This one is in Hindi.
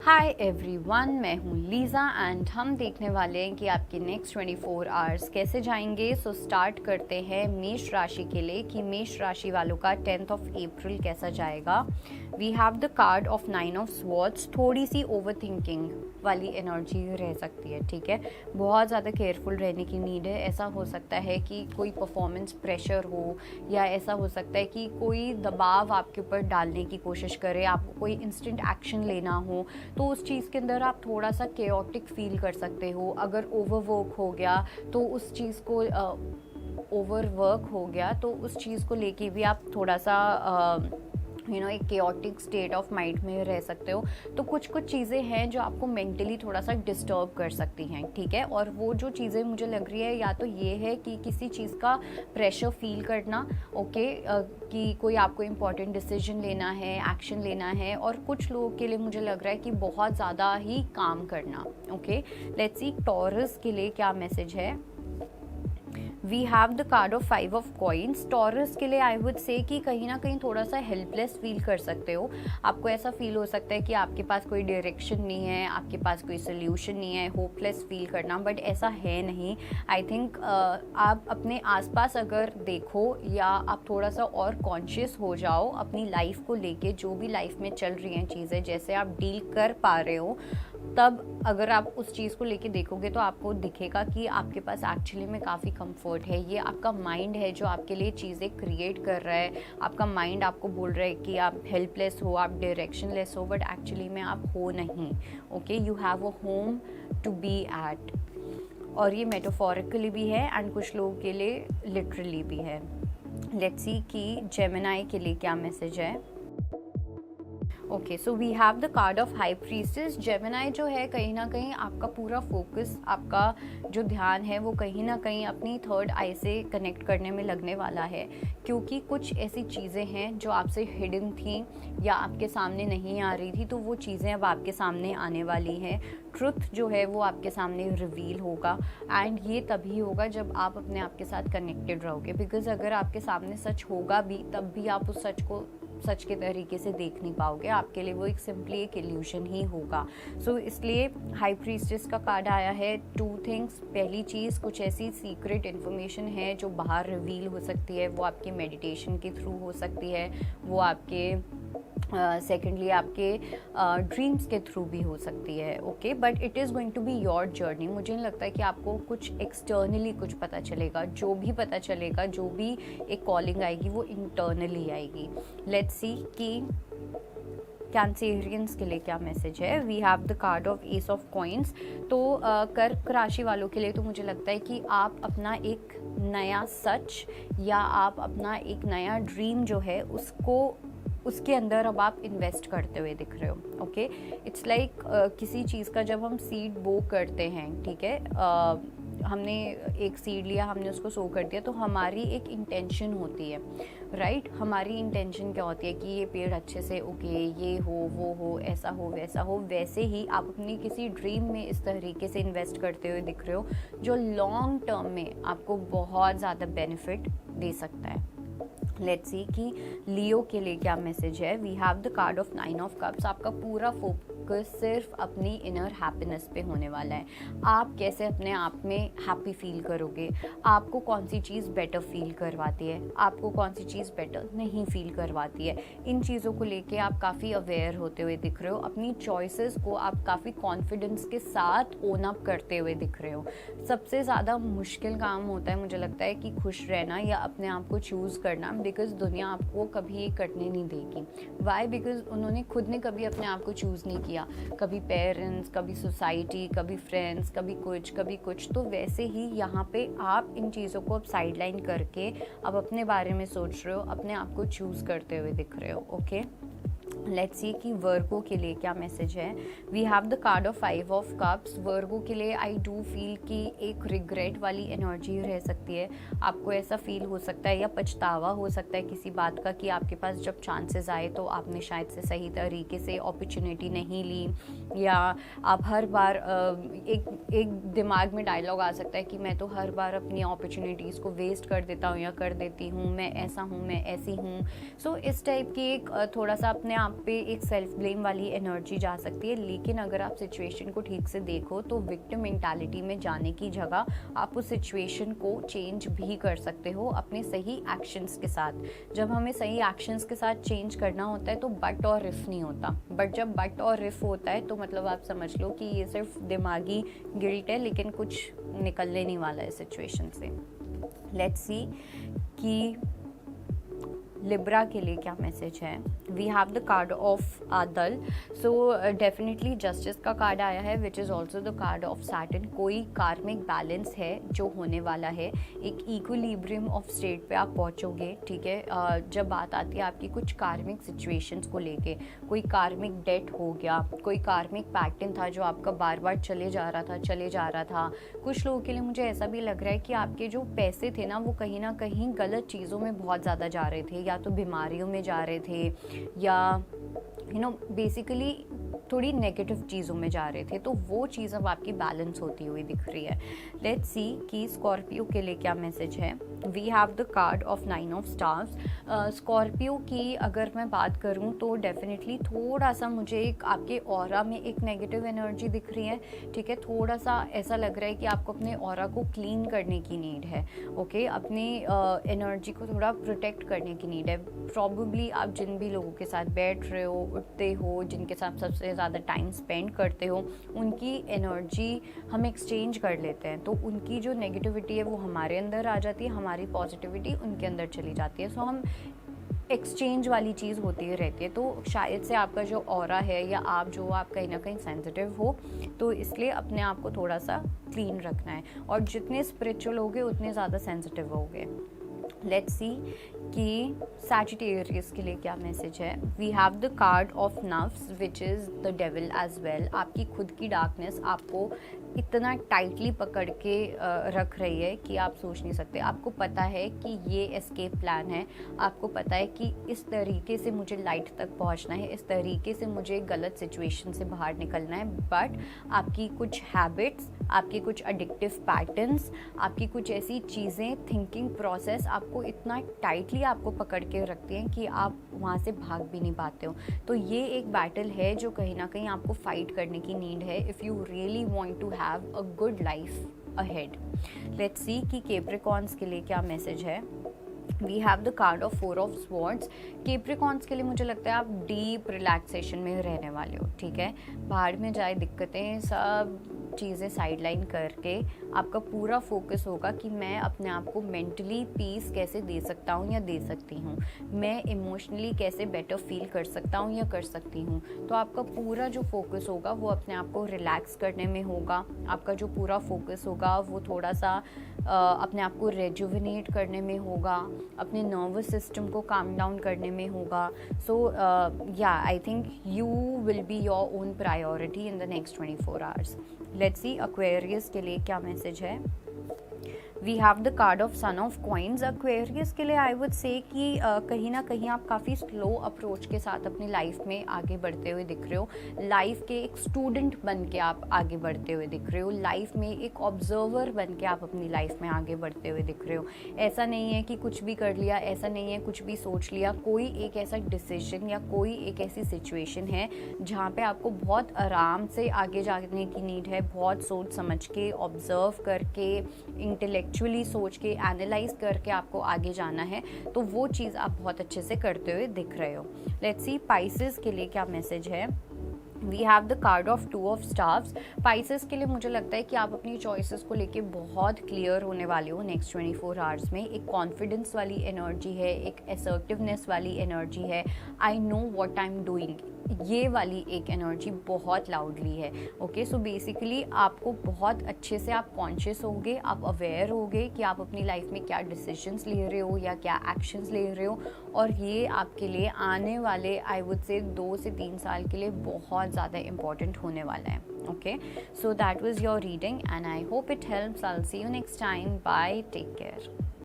हाय एवरीवन, मैं हूँ लीज़ा एंड हम देखने वाले हैं कि आपके नेक्स्ट 24 आवर्स कैसे जाएंगे। सो स्टार्ट करते हैं मेष राशि के लिए कि मेष राशि वालों का 10th ऑफ अप्रैल कैसा जाएगा। We have the card of 9 of swords. थोड़ी सी ओवर थिंकिंग वाली एनर्जी रह सकती है, ठीक है। बहुत ज़्यादा केयरफुल रहने की नीड है। ऐसा हो सकता है कि कोई परफॉर्मेंस प्रेशर हो, या ऐसा हो सकता है कि कोई दबाव आपके ऊपर डालने की कोशिश करे, आपको कोई इंस्टेंट एक्शन लेना हो, तो उस चीज़ के अंदर आप थोड़ा सा केओटिक फील कर सकते हो। अगर ओवरवर्क हो गया तो उस चीज़ को उस चीज़ को लेके भी आप थोड़ा सा एक केओटिक स्टेट ऑफ माइंड में रह सकते हो। तो कुछ चीज़ें हैं जो आपको मेंटली थोड़ा सा डिस्टर्ब कर सकती हैं, ठीक है। और वो जो चीज़ें मुझे लग रही है, या तो ये है कि किसी चीज़ का प्रेशर फील करना, ओके, कि कोई आपको इम्पॉर्टेंट डिसीजन लेना है, एक्शन लेना है। और कुछ लोगों के लिए मुझे लग रहा है कि बहुत ज़्यादा ही काम करना, ओके। लेट्स सी टॉरस के लिए क्या मैसेज है। We have the card of 5 of coins. Taurus के लिए आई वुड से कि कहीं ना कहीं थोड़ा सा हेल्पलेस फील कर सकते हो। आपको ऐसा फील हो सकता है कि आपके पास कोई डायरेक्शन नहीं है, आपके पास कोई सोल्यूशन नहीं है, होपलेस फील करना, बट ऐसा है नहीं। आई थिंक आप अपने आसपास अगर देखो, या आप थोड़ा सा और कॉन्शियस हो जाओ अपनी लाइफ को लेके, जो भी लाइफ में चल रही हैं चीज़ें, जैसे आप डील कर पा रहे हो, तब अगर आप उस चीज़ को लेके देखोगे तो आपको दिखेगा कि आपके पास एक्चुअली में काफ़ी कंफर्ट है। ये आपका माइंड है जो आपके लिए चीज़ें क्रिएट कर रहा है। आपका माइंड आपको बोल रहा है कि आप हेल्पलेस हो, आप डायरेक्शनलेस हो, बट एक्चुअली में आप हो नहीं, okay. You have a home to be at. और ये मेटाफोरिकली भी है एंड कुछ लोगों के लिए लिटरली भी है। लेट्स सी कि जेमिनी के लिए क्या मैसेज है। Okay, so we have the card of high priestess. Gemini जो है, कहीं ना कहीं आपका पूरा फोकस, आपका जो ध्यान है वो कहीं ना कहीं अपनी थर्ड आई से कनेक्ट करने में लगने वाला है, क्योंकि कुछ ऐसी चीज़ें हैं जो आपसे हिडन थी या आपके सामने नहीं आ रही थी, तो वो चीज़ें अब आपके सामने आने वाली हैं। ट्रुथ जो है वो आपके सामने रिवील होगा, एंड ये तभी होगा जब आप अपने आप के साथ कनेक्टेड रहोगे। बिकॉज अगर आपके सामने सच होगा भी, तब भी आप उस सच को सच के तरीके से देख नहीं पाओगे। आपके लिए वो एक सिंपली एक इल्यूशन ही होगा। सो इसलिए हाई प्रीस्टेस का कार्ड आया है। 2 थिंग्स। पहली चीज़, कुछ ऐसी सीक्रेट इन्फॉर्मेशन है जो बाहर रिवील हो सकती है, वो आपके मेडिटेशन के थ्रू हो सकती है, वो आपके सेकेंडली आपके ड्रीम्स के थ्रू भी हो सकती है, okay. But it is going to be your journey. मुझे नहीं लगता है कि आपको कुछ एक्सटर्नली कुछ पता चलेगा। जो भी पता चलेगा, जो भी एक कॉलिंग आएगी, वो इंटरनली आएगी। लेट्स सी कि कैंसेरियंस के लिए क्या मैसेज है। We have the card of ace of coins. तो कर्क राशि वालों के लिए तो मुझे लगता है कि आप अपना एक नया सच, या आप अपना एक नया ड्रीम जो है उसके अंदर अब आप इन्वेस्ट करते हुए दिख रहे हो, ओके। इट्स लाइक किसी चीज़ का जब हम सीड बो करते हैं, ठीक है, हमने एक सीड लिया, हमने उसको सो कर दिया, तो हमारी एक इंटेंशन होती है, राइट। हमारी इंटेंशन क्या होती है कि ये पेड़ अच्छे से उगे, ये हो, वो हो, ऐसा हो, वैसा हो। वैसे ही आप अपनी किसी ड्रीम में इस तरीके से इन्वेस्ट करते हुए दिख रहे हो, जो लॉन्ग टर्म में आपको बहुत ज़्यादा बेनिफिट दे सकता है। लेट्स सी कि लियो के लिए क्या मैसेज है। We have the card of 9 of cups. आपका पूरा फोकस सिर्फ अपनी इनर हैप्पीनेस पे होने वाला है। आप कैसे अपने आप में हैप्पी फील करोगे, आपको कौन सी चीज़ बेटर फील करवाती है, आपको कौन सी चीज़ बेटर नहीं फील करवाती है, इन चीज़ों को लेके आप काफ़ी अवेयर होते हुए दिख रहे हो। अपनी चॉइसेस को आप काफ़ी कॉन्फिडेंस के साथ ओन अप करते हुए दिख रहे हो। सबसे ज़्यादा मुश्किल काम होता है मुझे लगता है कि खुश रहना या अपने आप को चूज़ करना, बिकॉज दुनिया आपको कभी ये करने नहीं देगी। वाई? बिकॉज उन्होंने खुद ने कभी अपने आप को चूज़ नहीं किया। कभी पेरेंट्स, कभी सोसाइटी, कभी फ्रेंड्स, कभी कुछ। तो वैसे ही यहाँ पे आप इन चीज़ों को अब साइडलाइन करके अब अपने बारे में सोच रहे हो, अपने आप को चूज़ करते हुए दिख रहे हो, ओके। लेट्स सी कि वर्गो के लिए क्या मैसेज है। We have the card of 5 of cups. Virgo के लिए आई डू फील कि एक रिग्रेट वाली एनर्जी रह सकती है। आपको ऐसा फील हो सकता है या पछतावा हो सकता है किसी बात का कि आपके पास जब चांसेस आए तो आपने शायद से सही तरीके से अपॉर्चुनिटी नहीं ली, या आप हर बार एक दिमाग में डायलॉग आ सकता है कि मैं तो हर बार अपनी अपॉर्चुनिटीज़ को वेस्ट कर देता हूँ या कर देती हूँ, मैं ऐसा हूँ, मैं ऐसी हूँ। सो इस टाइप की एक थोड़ा सा अपने आप आप पे एक सेल्फ ब्लेम वाली एनर्जी जा सकती है, लेकिन अगर आप सिचुएशन को ठीक से देखो तो विक्टिम मेंटालिटी में जाने की जगह आप उस सिचुएशन को चेंज भी कर सकते हो अपने सही एक्शंस के साथ। जब हमें सही एक्शंस के साथ चेंज करना होता है तो बट और रिफ नहीं होता, बट जब बट और रिफ होता है तो मतलब आप समझ लो कि ये सिर्फ दिमागी गिल्ट है, लेकिन कुछ निकलने नहीं वाला है सिचुएशन से। लेट्स सी कि लिब्रा के लिए क्या मैसेज है। We have the card of आदल, सो डेफिनेटली जस्टिस का कार्ड आया है which is also the card of Saturn. कोई कार्मिक बैलेंस है जो होने वाला है, एक इक्विलिब्रियम ऑफ स्टेट पे आप पहुंचोगे, ठीक है। जब बात आती है आपकी कुछ कार्मिक सिचुएशंस को लेके, कोई कार्मिक डेट हो गया, कोई कार्मिक पैटर्न था जो आपका बार बार चले जा रहा था। कुछ लोगों के लिए मुझे ऐसा भी लग रहा है कि आपके जो पैसे थे ना वो कहीं ना कहीं गलत चीज़ों में बहुत ज़्यादा जा रहे थे, या तो बीमारियों में जा रहे थे या बेसिकली थोड़ी नेगेटिव चीज़ों में जा रहे थे, तो वो चीज़ अब आपकी बैलेंस होती हुई दिख रही है। लेट्स सी कि स्कॉर्पियो के लिए क्या मैसेज है। We have the card of 9 of stars. Scorpio की अगर मैं बात करूं तो डेफिनेटली थोड़ा सा मुझे एक आपके ऑरा में एक नेगेटिव एनर्जी दिख रही है, ठीक है। थोड़ा सा ऐसा लग रहा है कि आपको अपने ऑरा को क्लीन करने की नीड है, ओके। अपनी एनर्जी को थोड़ा प्रोटेक्ट करने की नीड है। प्रॉबेबली आप जिन भी लोगों के साथ बैठ रहे हो, उठते हो, जिनके साथ सबसे ज़्यादा टाइम स्पेंड करते हो, उनकी एनर्जी हम एक्सचेंज कर लेते हैं, तो उनकी जो नेगेटिविटी है वो हमारे अंदर आ जाती है, हमारी पॉजिटिविटी उनके अंदर चली जाती है। सो हम एक्सचेंज वाली चीज़ होती रहती है। तो शायद से आपका जो ऑरा है या आप कहीं ना कहीं सेंसिटिव हो, तो इसलिए अपने आप को थोड़ा सा क्लीन रखना है, और जितने स्पिरिचुअल होगे उतने ज़्यादा सेंसिटिव होगे। लेट्स सी कि सैजिटेरियस के लिए क्या मैसेज है। We have the card of नफ्स which is the devil as well. आपकी खुद की डार्कनेस आपको इतना टाइटली पकड़ के रख रही है कि आप सोच नहीं सकते। आपको पता है कि ये एस्केप प्लान है, आपको पता है कि इस तरीके से मुझे लाइट तक पहुंचना है, इस तरीके से मुझे गलत सिचुएशन से बाहर निकलना है, बट आपकी कुछ हैबिट्स, आपकी कुछ एडिक्टिव पैटर्न्स, आपकी कुछ ऐसी चीज़ें, थिंकिंग प्रोसेस आपको इतना टाइटली आपको पकड़ के रखती हैं कि आप वहाँ से भाग भी नहीं पाते हो। तो ये एक बैटल है जो कहीं ना कहीं आपको फाइट करने की नीड है if you really want to have a good life ahead. Let's see कि कैप्रिकॉर्न्स के लिए क्या मैसेज है। We have the card of 4 of swords. Capricorns के लिए मुझे लगता है आप डीप रिलैक्सेशन में रहने वाले हो, ठीक है। बाहर में जाए दिक्कतें सब चीज़ें साइडलाइन करके आपका पूरा फोकस होगा कि मैं अपने आप को मेंटली पीस कैसे दे सकता हूँ या दे सकती हूँ, मैं इमोशनली कैसे बेटर फील कर सकता हूँ या कर सकती हूँ। तो आपका पूरा जो फोकस होगा वो अपने आप को रिलैक्स करने में होगा। आपका जो पूरा फोकस होगा वो थोड़ा सा अपने आप को रेजुविनेट करने में होगा, अपने नर्वस सिस्टम को काम डाउन करने में होगा। सो या I think you will be your own priority in the next 24 hours. Let's see Aquarius के लिए क्या मैसेज है। We have the card of sun of coins. Aquarius के लिए आई वुड से कि कहीं ना कहीं आप काफ़ी स्लो अप्रोच के साथ अपनी लाइफ में आगे बढ़ते हुए दिख रहे हो। लाइफ के एक स्टूडेंट बन के आप आगे बढ़ते हुए दिख रहे हो, लाइफ में एक ऑब्जर्वर बन के आप अपनी लाइफ में आगे बढ़ते हुए दिख रहे हो। ऐसा नहीं है कि कुछ भी कर लिया, ऐसा नहीं है कुछ भी सोच लिया। कोई एक ऐसा डिसीजन या कोई एक ऐसी सिचुएशन है जहाँ पे आपको बहुत आराम से आगे जाने की नीड है, बहुत सोच समझ के, ऑब्जर्व करके, इंटेलेक्चुअली सोच के, एनालाइज करके आपको आगे जाना है। तो वो चीज़ आप बहुत अच्छे से करते हुए दिख रहे हो। लेट्स सी पाइसेस के लिए क्या मैसेज है। We have the card of 2 of stars. Pisces के लिए मुझे लगता है कि आप अपनी चॉइसेस को लेके बहुत क्लियर होने वाले हो नेक्स्ट 24 आवर्स में। एक कॉन्फिडेंस वाली एनर्जी है, एक असर्टिवनेस वाली एनर्जी है, I know what I am doing, ये वाली एक एनर्जी बहुत लाउडली है। ओके, सो बेसिकली आपको बहुत अच्छे से आप कॉन्शियस होगे, आप अवेयर होगे कि आप अपनी लाइफ में क्या डिसीजंस ले रहे हो या क्या एक्शंस ले रहे हो, और ये आपके लिए आने वाले आई वुड से 2 से 3 साल के लिए बहुत ज़्यादा इम्पॉर्टेंट होने वाला है। Okay, so that was your reading and I hope it helps. I will see you next time. Bye, take care.